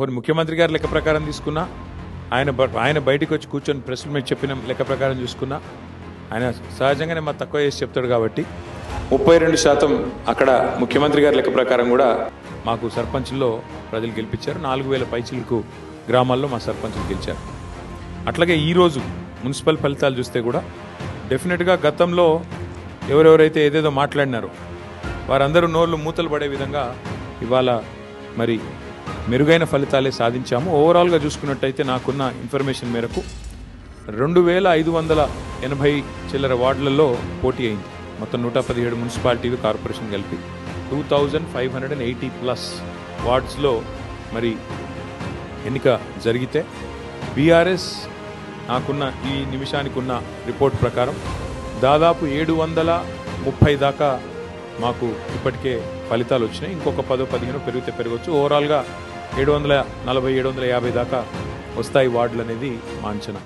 పోనీ ముఖ్యమంత్రి గారి లెక్క ప్రకారం తీసుకున్నా, ఆయన బయటకు వచ్చి కూర్చొని ప్రెస్ మీట్ చెప్పిన లెక్క ప్రకారం చూసుకున్నా ఆయన సహజంగానే మా తక్కువ చేసి చెప్తాడు కాబట్టి 32% అక్కడ ముఖ్యమంత్రి గారి లెక్క ప్రకారం కూడా మాకు సర్పంచ్లో ప్రజలు గెలిపించారు. 4000 పైచిలకు గ్రామాల్లో మా సర్పంచులు గెలిచారు. అట్లాగే ఈరోజు మున్సిపల్ ఫలితాలు చూస్తే కూడా డెఫినెట్గా గతంలో ఎవరెవరైతే ఏదేదో మాట్లాడినారో వారందరూ నోళ్ళు మూతలు పడే విధంగా ఇవాళ మరి మెరుగైన ఫలితాలే సాధించాము. ఓవరాల్గా చూసుకున్నట్టయితే నాకున్న ఇన్ఫర్మేషన్ మేరకు 2580 చిల్లర వార్డులలో పోటీ అయింది. మొత్తం 117 మున్సిపాలిటీలు కార్పొరేషన్ కలిపి 2580+ వార్డ్స్లో మరి ఎన్నిక జరిగితే బీఆర్ఎస్ నాకున్న ఈ నిమిషానికి ఉన్న రిపోర్ట్ ప్రకారం దాదాపు 730 దాకా మాకు ఇప్పటికే ఫలితాలు వచ్చినాయి. ఇంకొక 10-15 పెరిగితే పెరగవచ్చు. ఓవరాల్గా 740-750 దాకా వస్తాయి వార్డులు అనేది మా అంచనా.